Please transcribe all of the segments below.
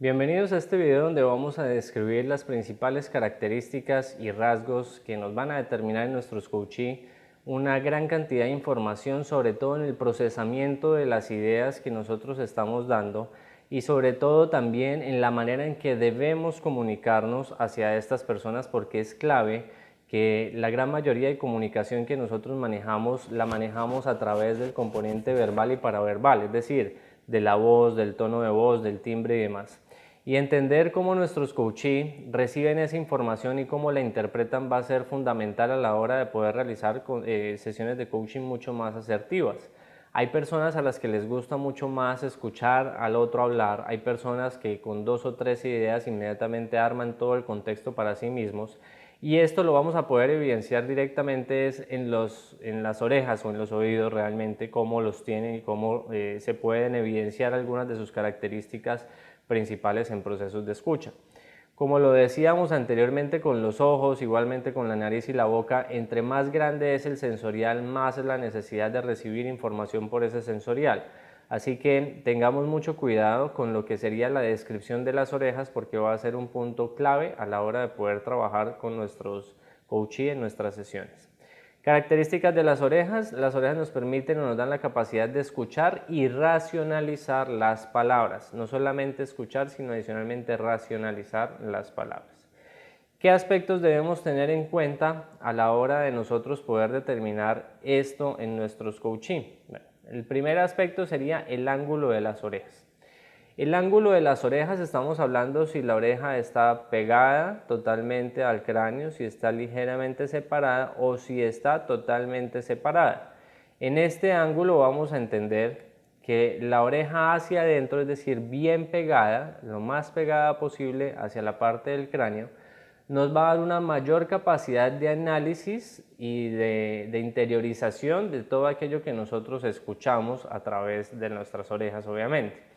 Bienvenidos a este video donde vamos a describir las principales características y rasgos que nos van a determinar en nuestros coachee una gran cantidad de información, sobre todo en el procesamiento de las ideas que nosotros estamos dando y sobre todo también en la manera en que debemos comunicarnos hacia estas personas, porque es clave que la gran mayoría de comunicación que nosotros manejamos la manejamos a través del componente verbal y paraverbal, es decir, de la voz, del tono de voz, del timbre y demás. Y entender cómo nuestros coachee reciben esa información y cómo la interpretan va a ser fundamental a la hora de poder realizar sesiones de coaching mucho más asertivas. Hay personas a las que les gusta mucho más escuchar al otro hablar, hay personas que con 2 o 3 ideas inmediatamente arman todo el contexto para sí mismos, y esto lo vamos a poder evidenciar directamente en las orejas o en los oídos realmente, cómo los tienen y cómo se pueden evidenciar algunas de sus características principales en procesos de escucha. Como lo decíamos anteriormente con los ojos, igualmente con la nariz y la boca, entre más grande es el sensorial, más es la necesidad de recibir información por ese sensorial. Así que tengamos mucho cuidado con lo que sería la descripción de las orejas, porque va a ser un punto clave a la hora de poder trabajar con nuestros coachee en nuestras sesiones. Características de las orejas nos permiten o nos dan la capacidad de escuchar y racionalizar las palabras. No solamente escuchar, sino adicionalmente racionalizar las palabras. ¿Qué aspectos debemos tener en cuenta a la hora de nosotros poder determinar esto en nuestros coaching? Bueno, el primer aspecto sería el ángulo de las orejas. El ángulo de las orejas, estamos hablando si la oreja está pegada totalmente al cráneo, si está ligeramente separada o si está totalmente separada. En este ángulo vamos a entender que la oreja hacia adentro, es decir, bien pegada, lo más pegada posible hacia la parte del cráneo, nos va a dar una mayor capacidad de análisis y de interiorización de todo aquello que nosotros escuchamos a través de nuestras orejas, obviamente.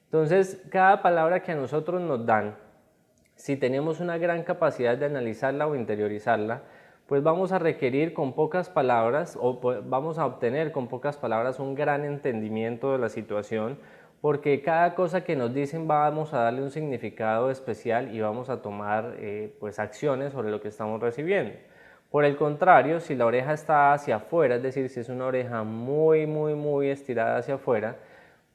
Entonces, cada palabra que a nosotros nos dan, si tenemos una gran capacidad de analizarla o interiorizarla, pues vamos a requerir con pocas palabras o vamos a obtener con pocas palabras un gran entendimiento de la situación, porque cada cosa que nos dicen vamos a darle un significado especial y vamos a tomar pues acciones sobre lo que estamos recibiendo. Por el contrario, si la oreja está hacia afuera, es decir, si es una oreja muy estirada hacia afuera,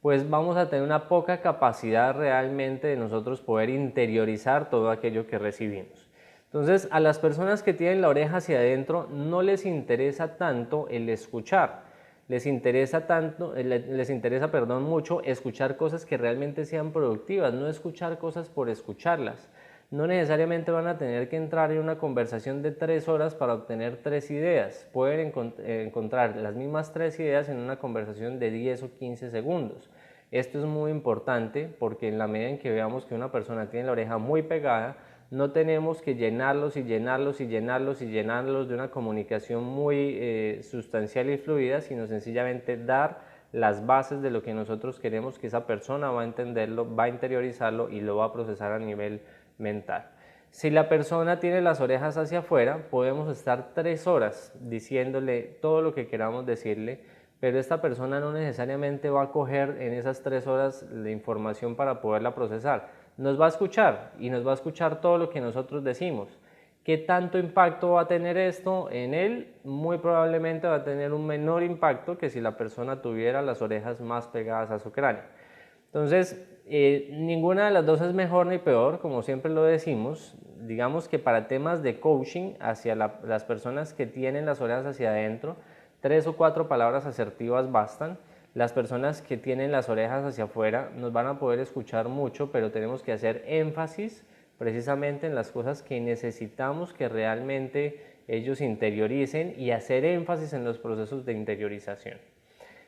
pues vamos a tener una poca capacidad realmente de nosotros poder interiorizar todo aquello que recibimos. Entonces, a las personas que tienen la oreja hacia adentro no les interesa tanto el escuchar, les interesa mucho escuchar cosas que realmente sean productivas, no escuchar cosas por escucharlas. No necesariamente van a tener que entrar en una conversación de 3 horas para obtener 3 ideas. Pueden encontrar las mismas 3 ideas en una conversación de 10 o 15 segundos. Esto es muy importante porque en la medida en que veamos que una persona tiene la oreja muy pegada, no tenemos que llenarlos de una comunicación muy sustancial y fluida, sino sencillamente dar las bases de lo que nosotros queremos que esa persona va a entenderlo, va a interiorizarlo y lo va a procesar a nivel mental. Si la persona tiene las orejas hacia afuera, podemos estar 3 horas diciéndole todo lo que queramos decirle, pero esta persona no necesariamente va a coger en esas 3 horas la información para poderla procesar. Nos va a escuchar y nos va a escuchar todo lo que nosotros decimos. ¿Qué tanto impacto va a tener esto en él? Muy probablemente va a tener un menor impacto que si la persona tuviera las orejas más pegadas a su cráneo. Entonces, ninguna de las dos es mejor ni peor, como siempre lo decimos. Digamos que para temas de coaching hacia las personas que tienen las orejas hacia adentro, 3 o 4 palabras asertivas bastan. Las personas que tienen las orejas hacia afuera nos van a poder escuchar mucho, pero tenemos que hacer énfasis precisamente en las cosas que necesitamos que realmente ellos interioricen y hacer énfasis en los procesos de interiorización.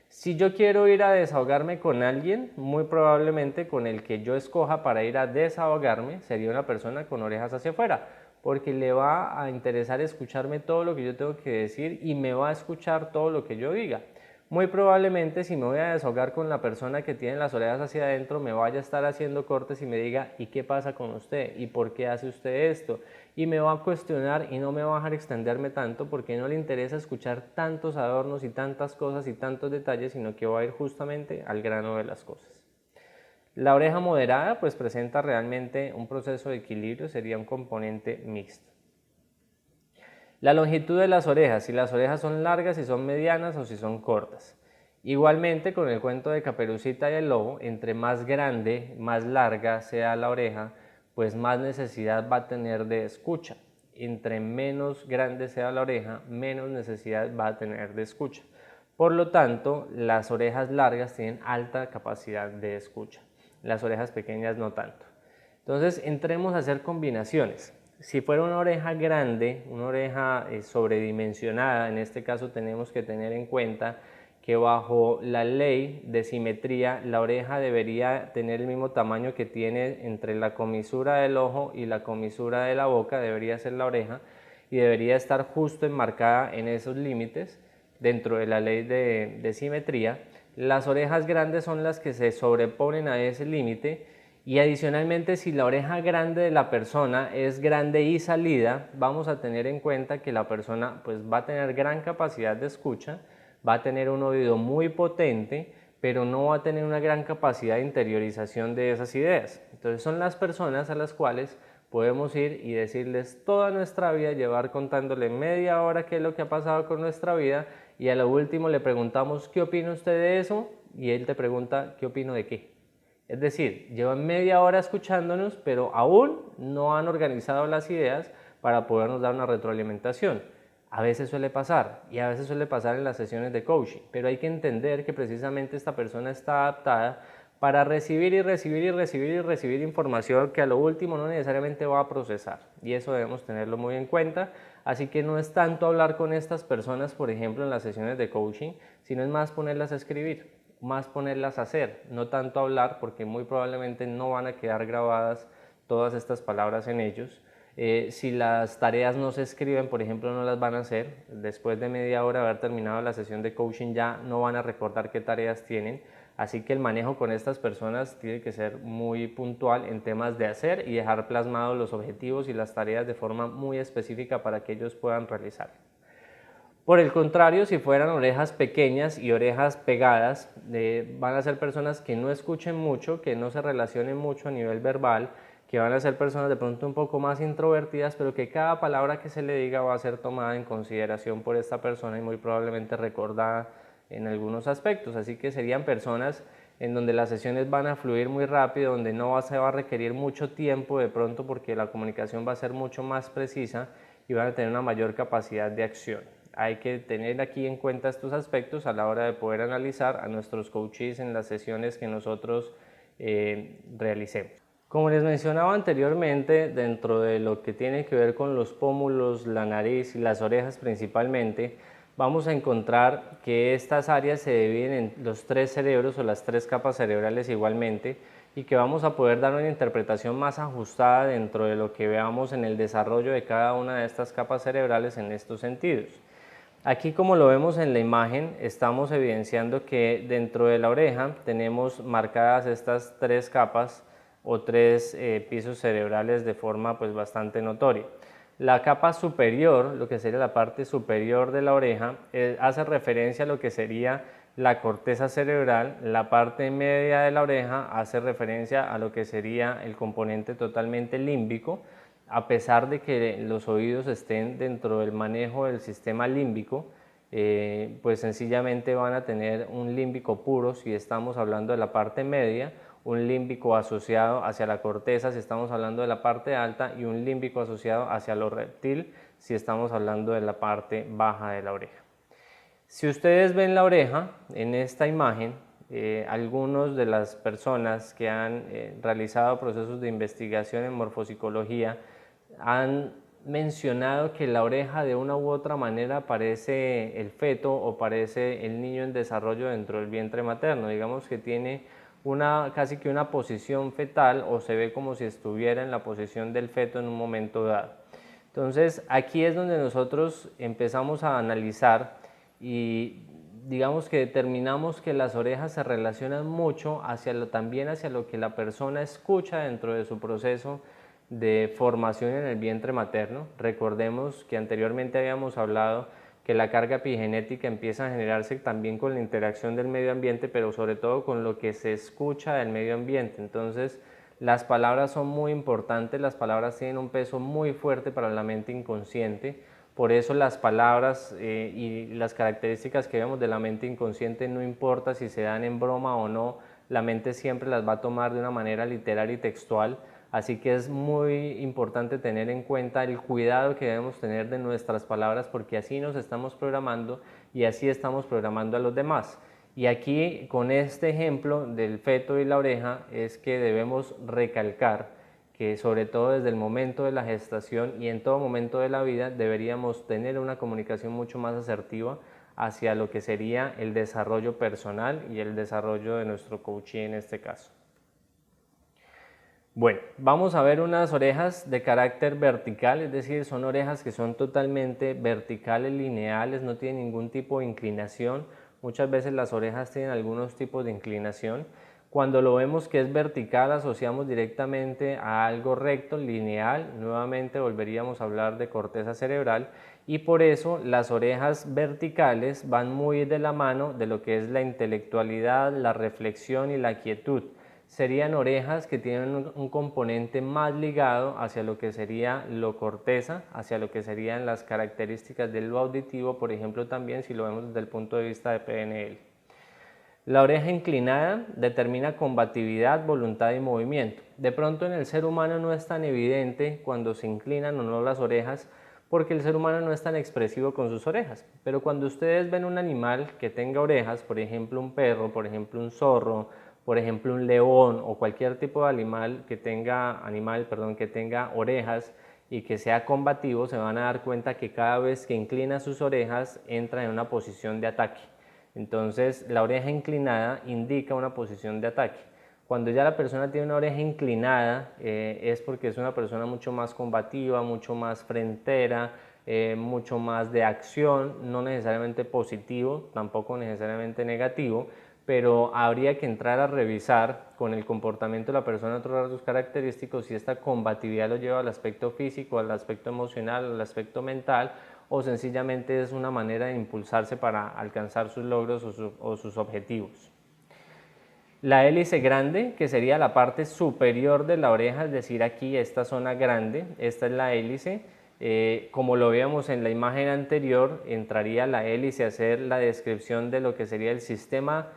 Si yo quiero ir a desahogarme con alguien, muy probablemente con el que yo escoja para ir a desahogarme sería una persona con orejas hacia afuera, porque le va a interesar escucharme todo lo que yo tengo que decir y me va a escuchar todo lo que yo diga. Muy probablemente si me voy a desahogar con la persona que tiene las orejas hacia adentro, me vaya a estar haciendo cortes y me diga, ¿y qué pasa con usted? ¿Y por qué hace usted esto? Y me va a cuestionar y no me va a dejar extenderme tanto porque no le interesa escuchar tantos adornos y tantas cosas y tantos detalles, sino que va a ir justamente al grano de las cosas. La oreja moderada pues presenta realmente un proceso de equilibrio, sería un componente mixto. La longitud de las orejas, si las orejas son largas, si son medianas o si son cortas. Igualmente con el cuento de Caperucita y el Lobo, entre más grande, más larga sea la oreja, pues más necesidad va a tener de escucha. Entre menos grande sea la oreja, menos necesidad va a tener de escucha. Por lo tanto, las orejas largas tienen alta capacidad de escucha, las orejas pequeñas no tanto. Entonces, entremos a hacer combinaciones. Si fuera una oreja grande, una oreja sobredimensionada, en este caso tenemos que tener en cuenta que bajo la ley de simetría, la oreja debería tener el mismo tamaño que tiene entre la comisura del ojo y la comisura de la boca, debería ser la oreja, y debería estar justo enmarcada en esos límites dentro de la ley de simetría. Las orejas grandes son las que se sobreponen a ese límite, y adicionalmente, si la oreja grande de la persona es grande y salida, vamos a tener en cuenta que la persona pues va a tener gran capacidad de escucha, va a tener un oído muy potente, pero no va a tener una gran capacidad de interiorización de esas ideas. Entonces son las personas a las cuales podemos ir y decirles toda nuestra vida, llevar contándole media hora qué es lo que ha pasado con nuestra vida, y a lo último le preguntamos ¿qué opina usted de eso? Y él te pregunta ¿qué opino de qué? Es decir, llevan media hora escuchándonos, pero aún no han organizado las ideas para podernos dar una retroalimentación. A veces suele pasar, y a veces suele pasar en las sesiones de coaching, pero hay que entender que precisamente esta persona está adaptada para recibir y recibir y recibir y recibir información que a lo último no necesariamente va a procesar, y eso debemos tenerlo muy en cuenta. Así que no es tanto hablar con estas personas, por ejemplo, en las sesiones de coaching, sino es más ponerlas a escribir, más ponerlas a hacer, no tanto hablar, porque muy probablemente no van a quedar grabadas todas estas palabras en ellos. Si las tareas no se escriben, por ejemplo, no las van a hacer. Después de media hora de haber terminado la sesión de coaching ya no van a recordar qué tareas tienen. Así que el manejo con estas personas tiene que ser muy puntual en temas de hacer y dejar plasmados los objetivos y las tareas de forma muy específica para que ellos puedan realizar. Por el contrario, si fueran orejas pequeñas y orejas pegadas, van a ser personas que no escuchen mucho, que no se relacionen mucho a nivel verbal, que van a ser personas de pronto un poco más introvertidas, pero que cada palabra que se le diga va a ser tomada en consideración por esta persona y muy probablemente recordada en algunos aspectos. Así que serían personas en donde las sesiones van a fluir muy rápido, donde no se va a requerir mucho tiempo de pronto porque la comunicación va a ser mucho más precisa y van a tener una mayor capacidad de acción. Hay que tener aquí en cuenta estos aspectos a la hora de poder analizar a nuestros coaches en las sesiones que nosotros realicemos. Como les mencionaba anteriormente, dentro de lo que tiene que ver con los pómulos, la nariz y las orejas principalmente, vamos a encontrar que estas áreas se dividen en los tres cerebros o las tres capas cerebrales igualmente, y que vamos a poder dar una interpretación más ajustada dentro de lo que veamos en el desarrollo de cada una de estas capas cerebrales en estos sentidos. Aquí, como lo vemos en la imagen, estamos evidenciando que dentro de la oreja tenemos marcadas estas tres capas o tres pisos cerebrales de forma pues bastante notoria. La capa superior, lo que sería la parte superior de la oreja, hace referencia a lo que sería la corteza cerebral. La parte media de la oreja hace referencia a lo que sería el componente totalmente límbico. A pesar de que los oídos estén dentro del manejo del sistema límbico, pues sencillamente van a tener un límbico puro si estamos hablando de la parte media, un límbico asociado hacia la corteza si estamos hablando de la parte alta, y un límbico asociado hacia lo reptil si estamos hablando de la parte baja de la oreja. Si ustedes ven la oreja en esta imagen, algunos de las personas que han realizado procesos de investigación en morfopsicología han mencionado que la oreja de una u otra manera parece el feto o parece el niño en desarrollo dentro del vientre materno. Digamos que tiene casi que una posición fetal, o se ve como si estuviera en la posición del feto en un momento dado. Entonces aquí es donde nosotros empezamos a analizar y digamos que determinamos que las orejas se relacionan mucho también hacia lo que la persona escucha dentro de su proceso de formación en el vientre materno. Recordemos que anteriormente habíamos hablado que que la carga epigenética empieza a generarse también con la interacción del medio ambiente, pero sobre todo con lo que se escucha del medio ambiente. Entonces, las palabras son muy importantes, las palabras tienen un peso muy fuerte para la mente inconsciente. Por eso las palabras y las características que vemos de la mente inconsciente, no importa si se dan en broma o no, la mente siempre las va a tomar de una manera literal y textual. Así que es muy importante tener en cuenta el cuidado que debemos tener de nuestras palabras, porque así nos estamos programando y así estamos programando a los demás. Y aquí, con este ejemplo del feto y la oreja, es que debemos recalcar que sobre todo desde el momento de la gestación y en todo momento de la vida deberíamos tener una comunicación mucho más asertiva hacia lo que sería el desarrollo personal y el desarrollo de nuestro coachee en este caso. Bueno, vamos a ver unas orejas de carácter vertical, es decir, son orejas que son totalmente verticales, lineales, no tienen ningún tipo de inclinación. Muchas veces las orejas tienen algunos tipos de inclinación. Cuando lo vemos que es vertical, asociamos directamente a algo recto, lineal. Nuevamente volveríamos a hablar de corteza cerebral, y por eso las orejas verticales van muy de la mano de lo que es la intelectualidad, la reflexión y la quietud. Serían orejas que tienen un componente más ligado hacia lo que sería lo corteza, hacia lo que serían las características de lo auditivo, por ejemplo, también si lo vemos desde el punto de vista de PNL. La oreja inclinada determina combatividad, voluntad y movimiento. De pronto en el ser humano no es tan evidente cuando se inclinan o no las orejas, porque el ser humano no es tan expresivo con sus orejas. Pero cuando ustedes ven un animal que tenga orejas, por ejemplo un perro, por ejemplo un zorro, por ejemplo un león o cualquier tipo de animal que tenga orejas y que sea combativo, se van a dar cuenta que cada vez que inclina sus orejas entra en una posición de ataque. Entonces la oreja inclinada indica una posición de ataque. Cuando ya la persona tiene una oreja inclinada es porque es una persona mucho más combativa, mucho más frentera, mucho más de acción, no necesariamente positivo, tampoco necesariamente negativo, pero habría que entrar a revisar con el comportamiento de la persona otros rasgos característicos si esta combatividad lo lleva al aspecto físico, al aspecto emocional, al aspecto mental, o sencillamente es una manera de impulsarse para alcanzar sus logros o sus objetivos. La hélice grande, que sería la parte superior de la oreja, es decir, aquí esta zona grande, esta es la hélice. Como lo veíamos en la imagen anterior, entraría la hélice a hacer la descripción de lo que sería el sistema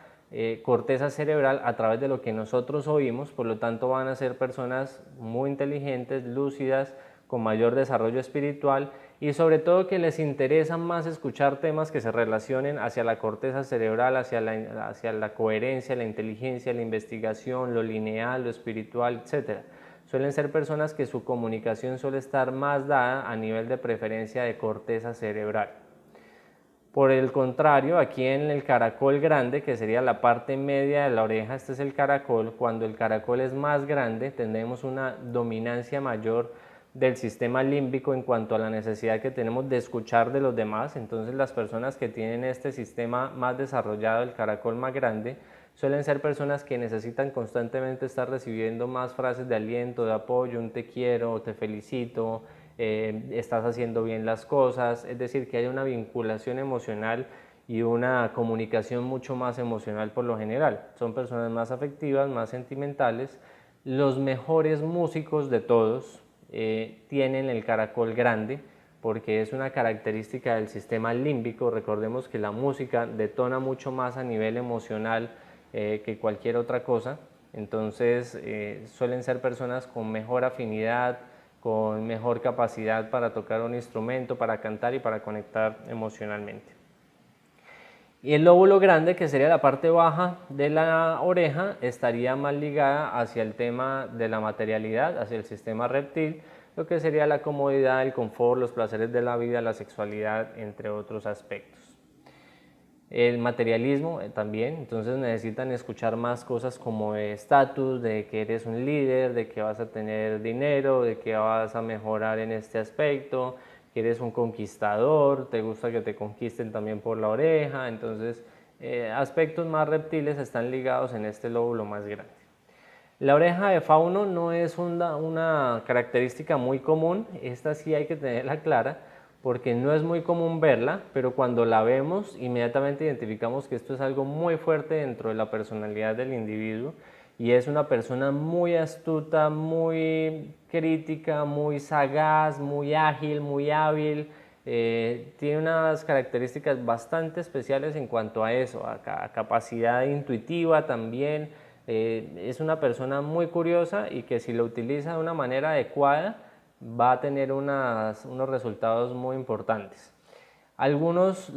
corteza cerebral a través de lo que nosotros oímos. Por lo tanto van a ser personas muy inteligentes, lúcidas, con mayor desarrollo espiritual y sobre todo que les interesa más escuchar temas que se relacionen hacia la corteza cerebral, hacia la coherencia, la inteligencia, la investigación, lo lineal, lo espiritual, etc. Suelen ser personas que su comunicación suele estar más dada a nivel de preferencia de corteza cerebral. Por el contrario, aquí en el caracol grande, que sería la parte media de la oreja, este es el caracol. Cuando el caracol es más grande, tendremos una dominancia mayor del sistema límbico en cuanto a la necesidad que tenemos de escuchar de los demás. Entonces las personas que tienen este sistema más desarrollado, el caracol más grande, suelen ser personas que necesitan constantemente estar recibiendo más frases de aliento, de apoyo, un te quiero, te felicito, estás haciendo bien las cosas, es decir, que hay una vinculación emocional y una comunicación mucho más emocional por lo general. Son personas más afectivas, más sentimentales. Los mejores músicos de todos tienen el caracol grande porque es una característica del sistema límbico. Recordemos que la música detona mucho más a nivel emocional que cualquier otra cosa. Entonces suelen ser personas con mejor afinidad, con mejor capacidad para tocar un instrumento, para cantar y para conectar emocionalmente. Y el lóbulo grande, que sería la parte baja de la oreja, estaría más ligada hacia el tema de la materialidad, hacia el sistema reptil, lo que sería la comodidad, el confort, los placeres de la vida, la sexualidad, entre otros aspectos. El materialismo también, entonces necesitan escuchar más cosas como de estatus, de que eres un líder, de que vas a tener dinero, de que vas a mejorar en este aspecto, que eres un conquistador, te gusta que te conquisten también por la oreja. Entonces aspectos más reptiles están ligados en este lóbulo más grande. La oreja de fauno no es una característica muy común, esta sí hay que tenerla clara, porque no es muy común verla, pero cuando la vemos inmediatamente identificamos que esto es algo muy fuerte dentro de la personalidad del individuo y es una persona muy astuta, muy crítica, muy sagaz, muy ágil, muy hábil. Tiene unas características bastante especiales en cuanto a eso, a capacidad intuitiva también. Es una persona muy curiosa y que si lo utiliza de una manera adecuada va a tener unos resultados muy importantes. Algunos,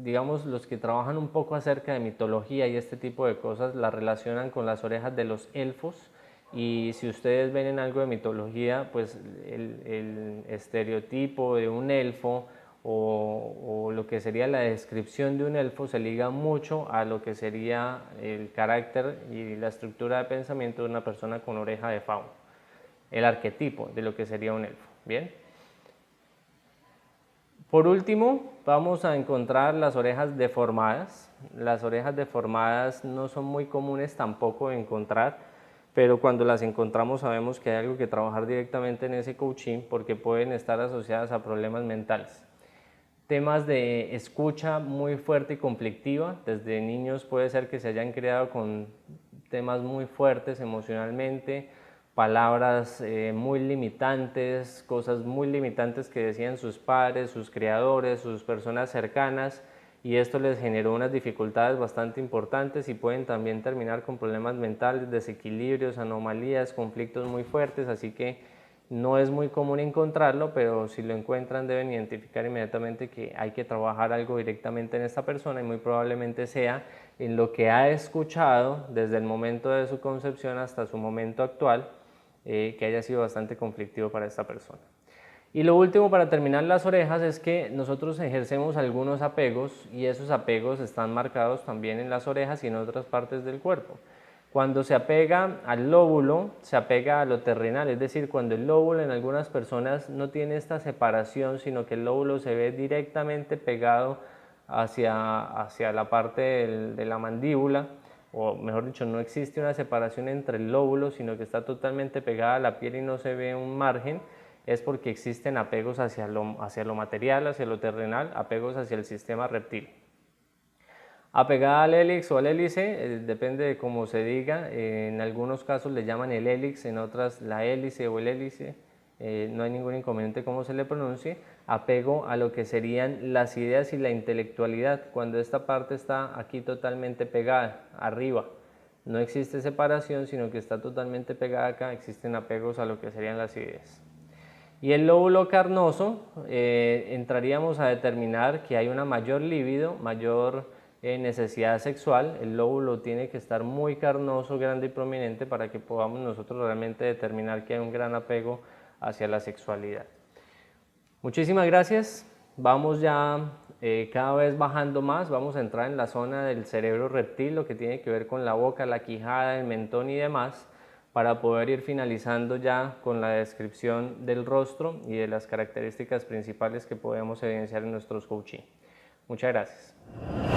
digamos, los que trabajan un poco acerca de mitología y este tipo de cosas, la relacionan con las orejas de los elfos. Y si ustedes ven en algo de mitología, pues el estereotipo de un elfo o lo que sería la descripción de un elfo se liga mucho a lo que sería el carácter y la estructura de pensamiento de una persona con oreja de fauno, el arquetipo de lo que sería un elfo. Bien. Por último, vamos a encontrar las orejas deformadas. Las orejas deformadas no son muy comunes tampoco de encontrar, pero cuando las encontramos sabemos que hay algo que trabajar directamente en ese coaching porque pueden estar asociadas a problemas mentales. Temas de escucha muy fuerte y conflictiva. Desde niños puede ser que se hayan creado con temas muy fuertes emocionalmente, palabras muy limitantes, cosas muy limitantes que decían sus padres, sus criadores, sus personas cercanas, y esto les generó unas dificultades bastante importantes y pueden también terminar con problemas mentales, desequilibrios, anomalías, conflictos muy fuertes, así que no es muy común encontrarlo, pero si lo encuentran deben identificar inmediatamente que hay que trabajar algo directamente en esta persona y muy probablemente sea en lo que ha escuchado desde el momento de su concepción hasta su momento actual, que haya sido bastante conflictivo para esta persona. Y lo último para terminar las orejas es que nosotros ejercemos algunos apegos y esos apegos están marcados también en las orejas y en otras partes del cuerpo. Cuando se apega al lóbulo, se apega a lo terrenal, es decir, cuando el lóbulo en algunas personas no tiene esta separación, sino que el lóbulo se ve directamente pegado hacia la parte de la mandíbula, o mejor dicho, no existe una separación entre el lóbulo, sino que está totalmente pegada a la piel y no se ve un margen, es porque existen apegos hacia lo material, hacia lo terrenal, apegos hacia el sistema reptil. Apegada al hélix o al hélice, depende de cómo se diga, en algunos casos le llaman el hélix, en otras la hélice o el hélice, no hay ningún inconveniente cómo se le pronuncie. Apego a lo que serían las ideas y la intelectualidad, cuando esta parte está aquí totalmente pegada, arriba. No existe separación, sino que está totalmente pegada acá, existen apegos a lo que serían las ideas. Y el lóbulo carnoso, entraríamos a determinar que hay una mayor libido, mayor necesidad sexual. El lóbulo tiene que estar muy carnoso, grande y prominente para que podamos nosotros realmente determinar que hay un gran apego hacia la sexualidad. Muchísimas gracias. Vamos ya cada vez bajando más, vamos a entrar en la zona del cerebro reptil, lo que tiene que ver con la boca, la quijada, el mentón y demás, para poder ir finalizando ya con la descripción del rostro y de las características principales que podemos evidenciar en nuestros coaching. Muchas gracias.